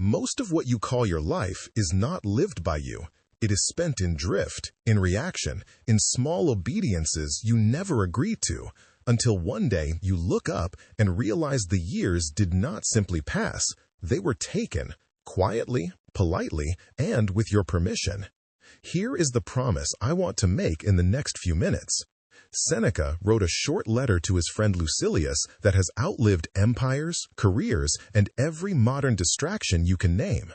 Most of what you call your life is not lived by you. It is spent in drift, in reaction, in small obediences you never agreed to, until one day you look up and realize the years did not simply pass. They were taken, quietly, politely, and with your permission. Here is the promise I want to make in the next few minutes. Seneca wrote a short letter to his friend Lucilius that has outlived empires, careers, and every modern distraction you can name.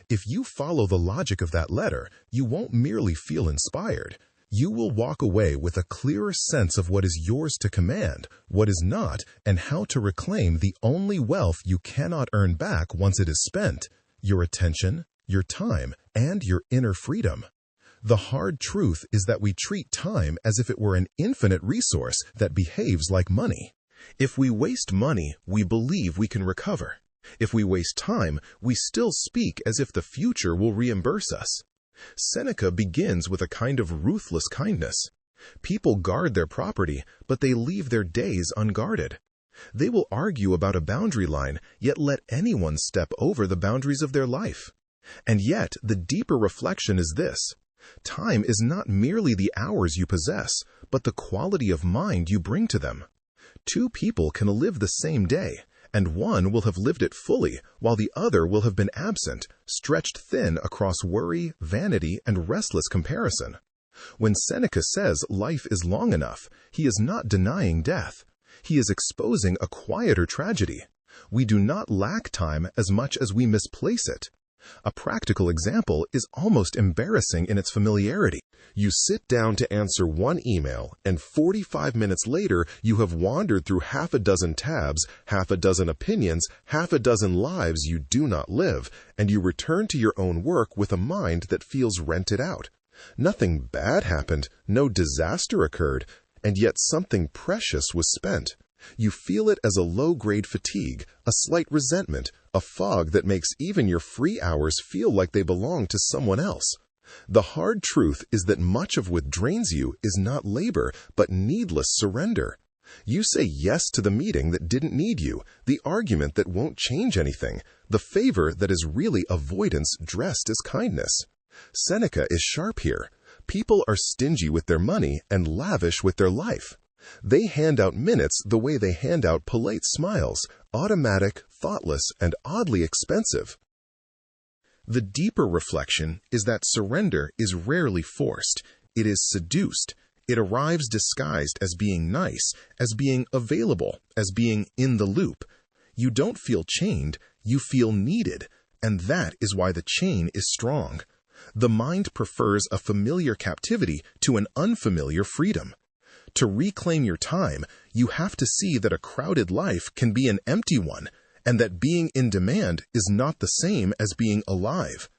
If you follow the logic of that letter, you won't merely feel inspired. You will walk away with a clearer sense of what is yours to command, what is not, and how to reclaim the only wealth you cannot earn back once it is spent: your attention, your time, and your inner freedom. The hard truth is that we treat time as if it were an infinite resource that behaves like money. If we waste money, we believe we can recover. If we waste time, we still speak as if the future will reimburse us. Seneca begins with a kind of ruthless kindness. People guard their property, but they leave their days unguarded. They will argue about a boundary line, yet let anyone step over the boundaries of their life. And yet, the deeper reflection is this: time is not merely the hours you possess, but the quality of mind you bring to them. Two people can live the same day, and one will have lived it fully, while the other will have been absent, stretched thin across worry, vanity, and restless comparison. When Seneca says life is long enough, he is not denying death. He is exposing a quieter tragedy. We do not lack time as much as we misplace it. A practical example is almost embarrassing in its familiarity. You sit down to answer one email, and 45 minutes later you have wandered through half a dozen tabs, half a dozen opinions, half a dozen lives you do not live, and you return to your own work with a mind that feels rented out. Nothing bad happened, no disaster occurred, and yet something precious was spent. You feel it as a low-grade fatigue, a slight resentment, a fog that makes even your free hours feel like they belong to someone else. The hard truth is that much of what drains you is not labor, but needless surrender. You say yes to the meeting that didn't need you, the argument that won't change anything, the favor that is really avoidance dressed as kindness. Seneca is sharp here. People are stingy with their money and lavish with their life. They hand out minutes the way they hand out polite smiles, automatic, thoughtless, and oddly expensive. The deeper reflection is that surrender is rarely forced. It is seduced. It arrives disguised as being nice, as being available, as being in the loop. You don't feel chained, you feel needed, and that is why the chain is strong. The mind prefers a familiar captivity to an unfamiliar freedom. To reclaim your time, you have to see that a crowded life can be an empty one, and that being in demand is not the same as being alive.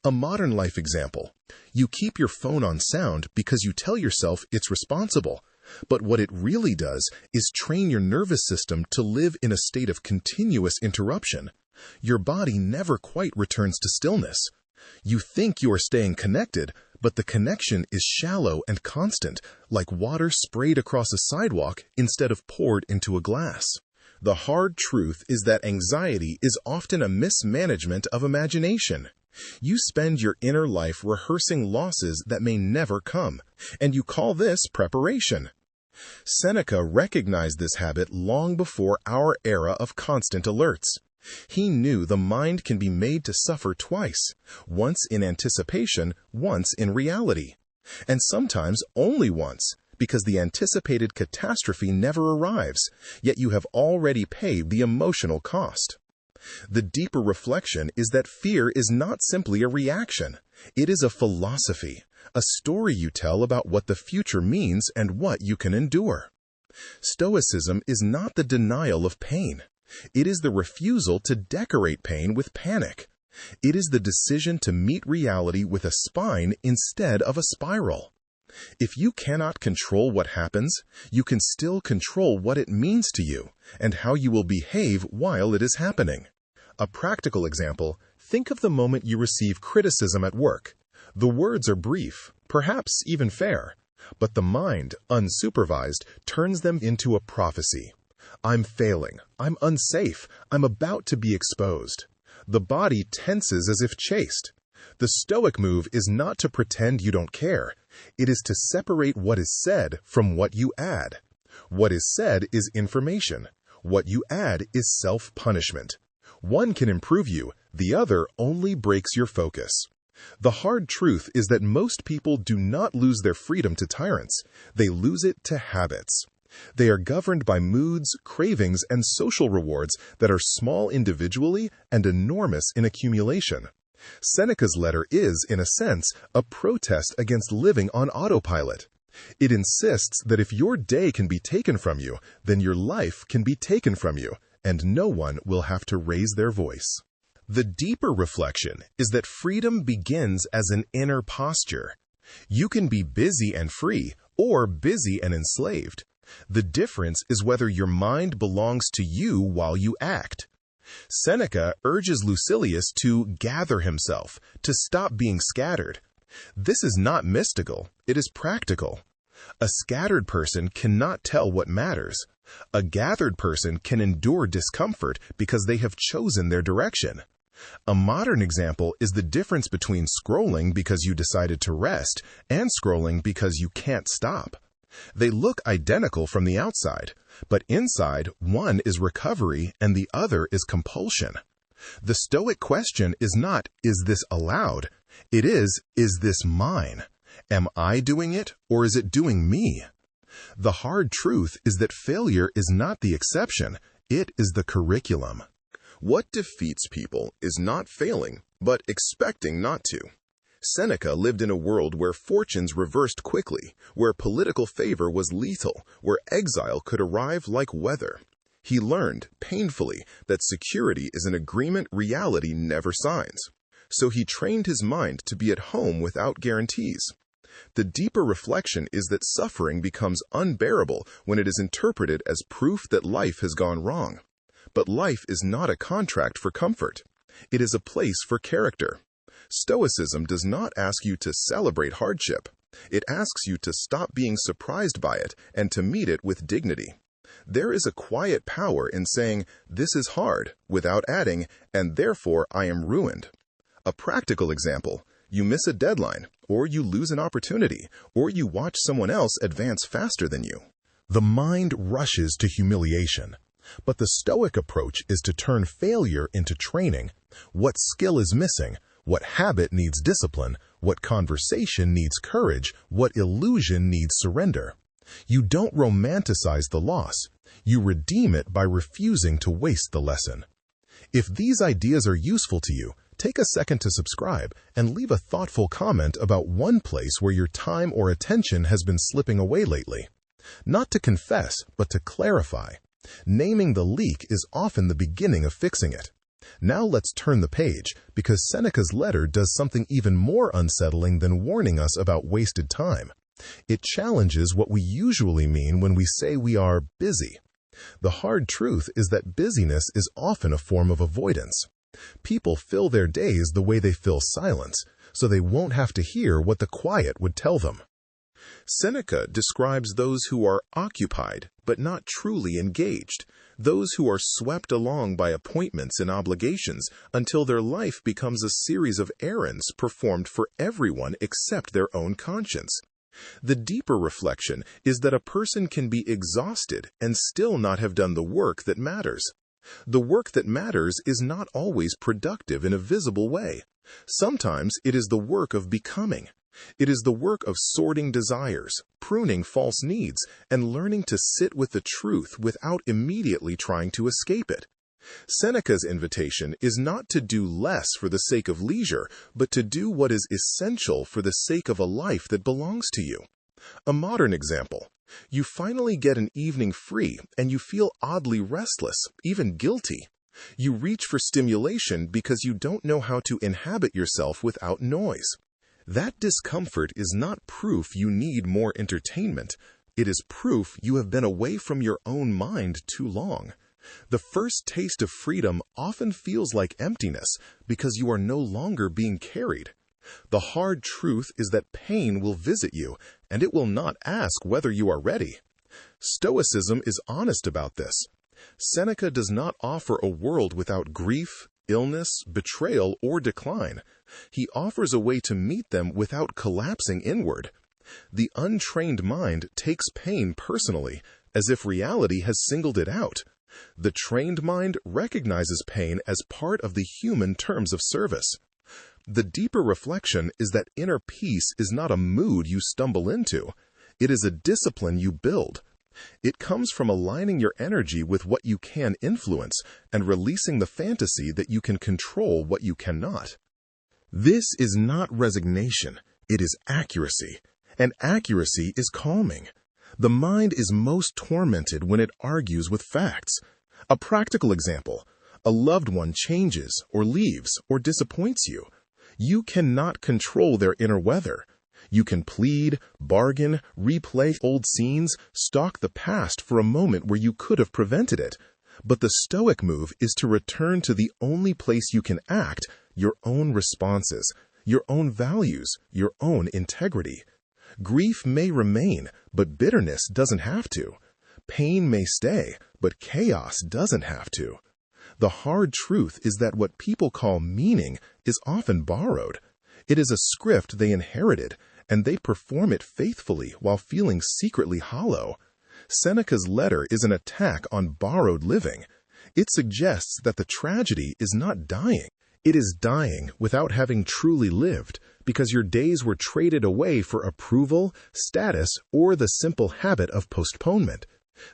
A modern life example: you keep your phone on sound because you tell yourself it's responsible, but what it really does is train your nervous system to live in a state of continuous interruption. Your body never quite returns to stillness. You think you are staying connected, but the connection is shallow and constant, like water sprayed across a sidewalk instead of poured into a glass. The hard truth is that anxiety is often a mismanagement of imagination. You spend your inner life rehearsing losses that may never come, and you call this preparation. Seneca recognized this habit long before our era of constant alerts. He knew the mind can be made to suffer twice, once in anticipation, once in reality. And sometimes only once, because the anticipated catastrophe never arrives, yet you have already paid the emotional cost. The deeper reflection is that fear is not simply a reaction. It is a philosophy, a story you tell about what the future means and what you can endure. Stoicism is not the denial of pain. It is the refusal to decorate pain with panic. It is the decision to meet reality with a spine instead of a spiral. If you cannot control what happens, you can still control what it means to you and how you will behave while it is happening. A practical example: think of the moment you receive criticism at work. The words are brief, perhaps even fair, but the mind, unsupervised, turns them into a prophecy. I'm failing. I'm unsafe. I'm about to be exposed. The body tenses as if chased. The Stoic move is not to pretend you don't care. It is to separate what is said from what you add. What is said is information. What you add is self-punishment. One can improve you, the other only breaks your focus. The hard truth is that most people do not lose their freedom to tyrants. They lose it to habits. They are governed by moods, cravings, and social rewards that are small individually and enormous in accumulation. Seneca's letter is, in a sense, a protest against living on autopilot. It insists that if your day can be taken from you, then your life can be taken from you, and no one will have to raise their voice. The deeper reflection is that freedom begins as an inner posture. You can be busy and free, or busy and enslaved. The difference is whether your mind belongs to you while you act. Seneca urges Lucilius to gather himself, to stop being scattered. This is not mystical, it is practical. A scattered person cannot tell what matters. A gathered person can endure discomfort because they have chosen their direction. A modern example is the difference between scrolling because you decided to rest and scrolling because you can't stop. They look identical from the outside, but inside one is recovery and the other is compulsion. The Stoic question is not, is this allowed? It is this mine? Am I doing it, or is it doing me? The hard truth is that failure is not the exception, it is the curriculum. What defeats people is not failing, but expecting not to. Seneca lived in a world where fortunes reversed quickly, where political favor was lethal, where exile could arrive like weather. He learned, painfully, that security is an agreement reality never signs. So he trained his mind to be at home without guarantees. The deeper reflection is that suffering becomes unbearable when it is interpreted as proof that life has gone wrong. But life is not a contract for comfort. It is a place for character. Stoicism does not ask you to celebrate hardship. It asks you to stop being surprised by it and to meet it with dignity. There is a quiet power in saying, "This is hard," without adding, "and therefore I am ruined." A practical example: you miss a deadline, or you lose an opportunity, or you watch someone else advance faster than you. The mind rushes to humiliation. But the Stoic approach is to turn failure into training. What skill is missing? What habit needs discipline? What conversation needs courage? What illusion needs surrender? You don't romanticize the loss. You redeem it by refusing to waste the lesson. If these ideas are useful to you, take a second to subscribe and leave a thoughtful comment about one place where your time or attention has been slipping away lately. Not to confess, but to clarify. Naming the leak is often the beginning of fixing it. Now let's turn the page, because Seneca's letter does something even more unsettling than warning us about wasted time. It challenges what we usually mean when we say we are busy. The hard truth is that busyness is often a form of avoidance. People fill their days the way they fill silence, so they won't have to hear what the quiet would tell them. Seneca describes those who are occupied but not truly engaged, those who are swept along by appointments and obligations until their life becomes a series of errands performed for everyone except their own conscience. The deeper reflection is that a person can be exhausted and still not have done the work that matters. The work that matters is not always productive in a visible way. Sometimes it is the work of becoming. It is the work of sorting desires, pruning false needs, and learning to sit with the truth without immediately trying to escape it. Seneca's invitation is not to do less for the sake of leisure, but to do what is essential for the sake of a life that belongs to you. A modern example: you finally get an evening free and you feel oddly restless, even guilty. You reach for stimulation because you don't know how to inhabit yourself without noise. That discomfort is not proof you need more entertainment. It is proof you have been away from your own mind too long. The first taste of freedom often feels like emptiness because you are no longer being carried. The hard truth is that pain will visit you, and it will not ask whether you are ready. Stoicism is honest about this. Seneca does not offer a world without grief, illness, betrayal, or decline. He offers a way to meet them without collapsing inward. The untrained mind takes pain personally, as if reality has singled it out. The trained mind recognizes pain as part of the human terms of service. The deeper reflection is that inner peace is not a mood you stumble into. It is a discipline you build. It comes from aligning your energy with what you can influence and releasing the fantasy that you can control what you cannot. This is not resignation, it is accuracy. And accuracy is calming. The mind is most tormented when it argues with facts. A practical example: a loved one changes or leaves or disappoints you. You cannot control their inner weather. You can plead, bargain, replay old scenes, stalk the past for a moment where you could have prevented it. But the Stoic move is to return to the only place you can act: your own responses, your own values, your own integrity. Grief may remain, but bitterness doesn't have to. Pain may stay, but chaos doesn't have to. The hard truth is that what people call meaning is often borrowed. It is a script they inherited, and they perform it faithfully while feeling secretly hollow. Seneca's letter is an attack on borrowed living. It suggests that the tragedy is not dying. It is dying without having truly lived, because your days were traded away for approval, status, or the simple habit of postponement.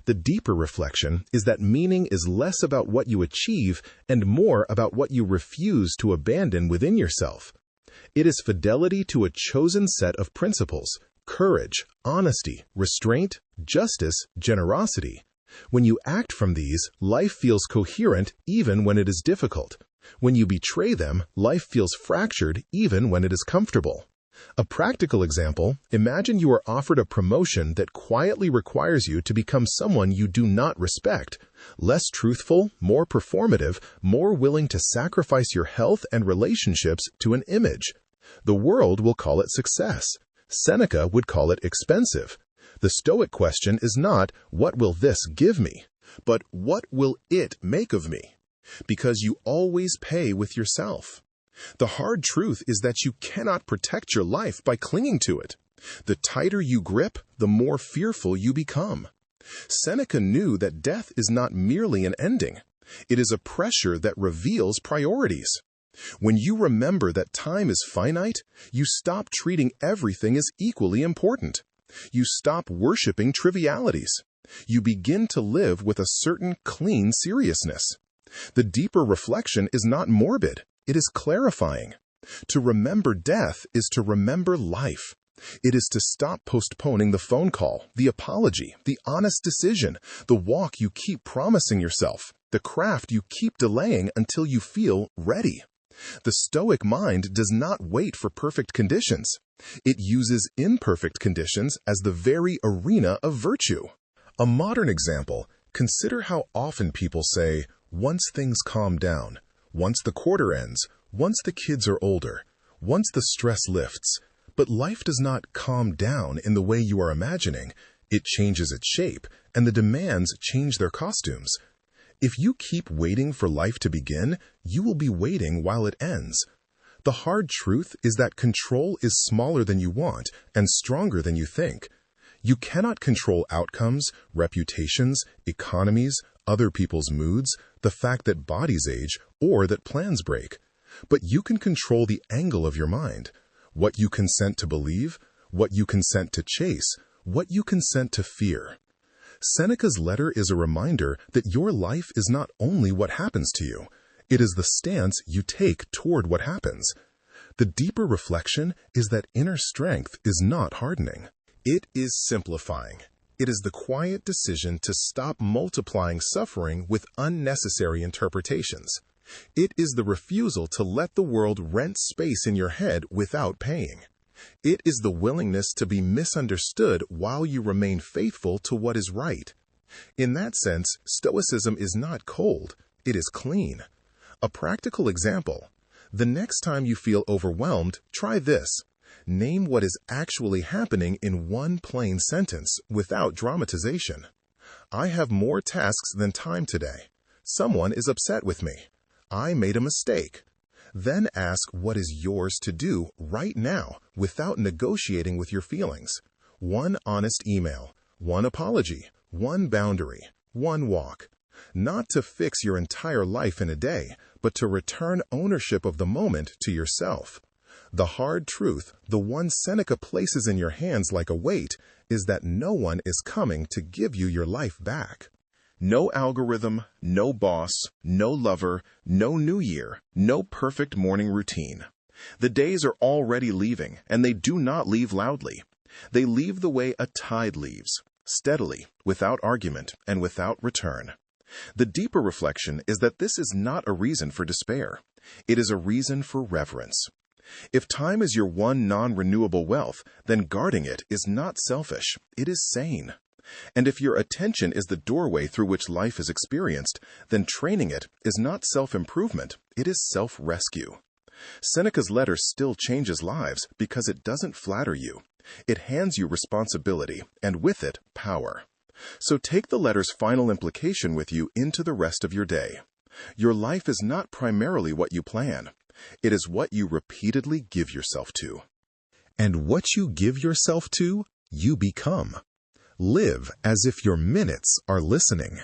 The deeper reflection is that meaning is less about what you achieve and more about what you refuse to abandon within yourself. It is fidelity to a chosen set of principles: courage, honesty, restraint, justice, generosity. When you act from these, life feels coherent even when it is difficult. When you betray them, life feels fractured even when it is comfortable. A practical example: imagine you are offered a promotion that quietly requires you to become someone you do not respect. Less truthful, more performative, more willing to sacrifice your health and relationships to an image. The world will call it success. Seneca would call it expensive. The Stoic question is not, "What will this give me?" but "What will it make of me?" Because you always pay with yourself. The hard truth is that you cannot protect your life by clinging to it. The tighter you grip, the more fearful you become. Seneca knew that death is not merely an ending. It is a pressure that reveals priorities. When you remember that time is finite, you stop treating everything as equally important. You stop worshiping trivialities. You begin to live with a certain clean seriousness. The deeper reflection is not morbid, it is clarifying. To remember death is to remember life. It is to stop postponing the phone call, the apology, the honest decision, the walk you keep promising yourself, the craft you keep delaying until you feel ready. The Stoic mind does not wait for perfect conditions. It uses imperfect conditions as the very arena of virtue. A modern example: consider how often people say, "Once things calm down, once the quarter ends, once the kids are older, once the stress lifts." But life does not calm down in the way you are imagining. It changes its shape, and the demands change their costumes. If you keep waiting for life to begin, you will be waiting while it ends. The hard truth is that control is smaller than you want and stronger than you think. You cannot control outcomes, reputations, economies, other people's moods, the fact that bodies age, or that plans break. But you can control the angle of your mind, what you consent to believe, what you consent to chase, what you consent to fear. Seneca's letter is a reminder that your life is not only what happens to you, it is the stance you take toward what happens. The deeper reflection is that inner strength is not hardening. It is simplifying. It is the quiet decision to stop multiplying suffering with unnecessary interpretations. It is the refusal to let the world rent space in your head without paying. It is the willingness to be misunderstood while you remain faithful to what is right. In that sense, Stoicism is not cold, it is clean. A practical example: the next time you feel overwhelmed, try this. Name what is actually happening in one plain sentence without dramatization. I have more tasks than time today. Someone is upset with me. I made a mistake. Then ask what is yours to do right now without negotiating with your feelings. One honest email, one apology, one boundary, one walk. Not to fix your entire life in a day, but to return ownership of the moment to yourself. The hard truth, the one Seneca places in your hands like a weight, is that no one is coming to give you your life back. No algorithm, no boss, no lover, no new year, no perfect morning routine. The days are already leaving, and they do not leave loudly. They leave the way a tide leaves, steadily, without argument, and without return. The deeper reflection is that this is not a reason for despair. It is a reason for reverence. If time is your one non-renewable wealth, then guarding it is not selfish, it is sane. And if your attention is the doorway through which life is experienced, then training it is not self-improvement, it is self-rescue. Seneca's letter still changes lives because it doesn't flatter you. It hands you responsibility, and with it, power. So take the letter's final implication with you into the rest of your day. Your life is not primarily what you plan. It is what you repeatedly give yourself to. And what you give yourself to, you become. Live as if your minutes are listening.